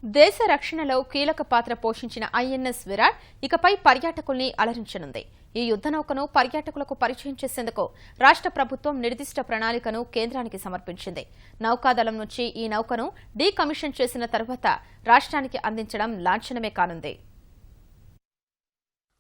దేశ రక్షణలో కీలక పాత్ర పోషించిన ఐఎన్ఎస్ విరాట్ ఇకపై పర్యాటకుల్ని అలరించనుంది. ఈ యుద్ధ నౌకను పర్యాటకులకు పరిచయం చేసేందుకు రాష్ట్ర ప్రభుత్వం నిర్దిష్ట ప్రణాళికను కేంద్రానికి సమర్పించింది. నౌకాదళం నుంచి ఈ నౌకను డీకమిషన్ చేసిన తర్వాత రాష్ట్రానికి అందించడం లాంఛనమే కానుంది.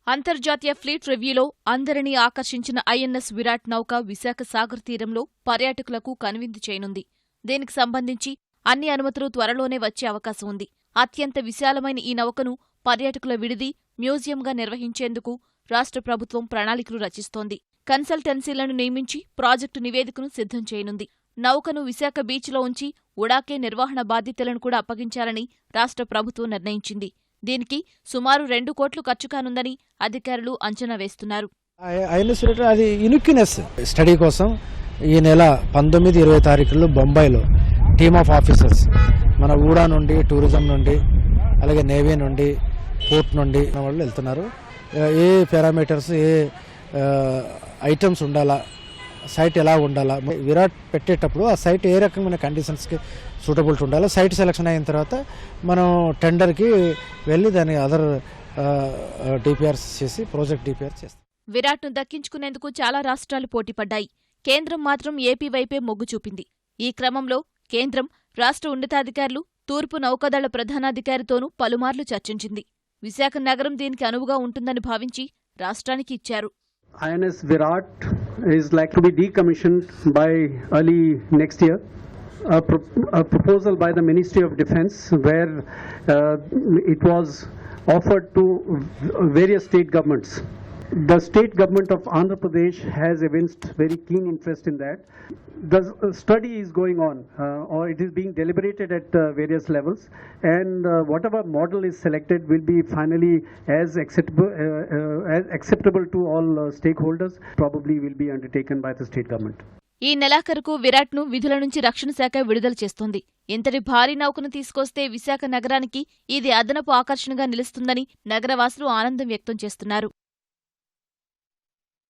అంతర్జాతీయ ఫ్లీట్ రివ్యూలో అందరినీ ఆకర్షించిన ఐఎన్ఎస్ విరాట్ నౌక విశాఖ సాగర్ తీరంలో పర్యాటకులకు కనువిందు చేయనుంది. దీనికి సంబంధించి అన్ని అనుమతులు త్వరలోనే వచ్చే అవకాశం ఉంది. అత్యంత విశాలమైన ఈ నౌకను పర్యాటకుల విడిది, మ్యూజియంగా నిర్వహించేందుకు రాష్ట్ర ప్రభుత్వం ప్రణాళికలు రచిస్తోంది. కన్సల్టెన్సీలను నియమించి ప్రాజెక్టు నివేదికను సిద్ధం చేయనుంది. నౌకను విశాఖ బీచ్లో ఉంచి ఉడాకే నిర్వహణ బాధ్యతలను కూడా అప్పగించాలని రాష్ట్ర ప్రభుత్వం నిర్ణయించింది. దీనికి సుమారు 2 కోట్లు ఖర్చు కానుందని అధికారులు అంచనా వేస్తున్నారు. అది యూనిక్నెస్ స్టడీ కోసం ఈ నెల 19-20 తారీఖుల్లో బొంబాయిలో టీమ్ ఆఫ్ ఆఫీసర్స్ మన ఊడా నుండి, టూరిజం నుండి, అలాగే నేవీ నుండి, పోర్ట్ నుండి వాళ్ళు వెళ్తున్నారు. ఏ పారామీటర్స్, ఏ ఐటమ్స్ ఉండాలా, సైట్ ఎలా ఉండాలా, విరాట్ పెట్టేటప్పుడు ఆ సైట్ ఏ రకమైన కండిషన్స్కి సూటబుల్ ఉండాలో సైట్ సెలెక్షన్ అయిన తర్వాత మనం టెండర్కి వెళ్ళి దాని అదర్ డిపిఆర్స్ చేసి ప్రాజెక్ట్ డిపిఆర్ చేస్తాం. విరాట్ను దక్కించుకునేందుకు చాలా రాష్ట్రాలు పోటీపడ్డాయి. కేంద్రం మాత్రం ఏపీ వైపే మొగ్గు చూపింది. ఈ క్రమంలో కేంద్రం రాష్ట్ర ఉన్నతాధికారులు, తూర్పు నౌకాదళ ప్రధానాధికారితోనూ పలుమార్లు చర్చించింది. విశాఖ నగరం దీనికి అనువుగా ఉంటుందని భావించి రాష్ట్రానికి ఇచ్చారు. INS Virat is like to be decommissioned by early next year. A proposal by the Ministry of Defence where it was offered to various state governments. The state government of Andhra Pradesh has evinced very keen interest in that. The study is going on, or it is being deliberated at various levels, and whatever model is selected will be finally as acceptable to all stakeholders. Probably will be undertaken by the state government. ఈ నెలాఖరుకు విరాట్ను విధుల నుంచి రక్షణ శాఖ విడుదల చేస్తోంది. ఇంతటి భారీ నౌకను తీసుకొస్తే విశాఖ నగరానికి ఇది అదనపు ఆకర్షణగా నిలుస్తుందని నగరవాసులు ఆనందం వ్యక్తం చేస్తున్నారు.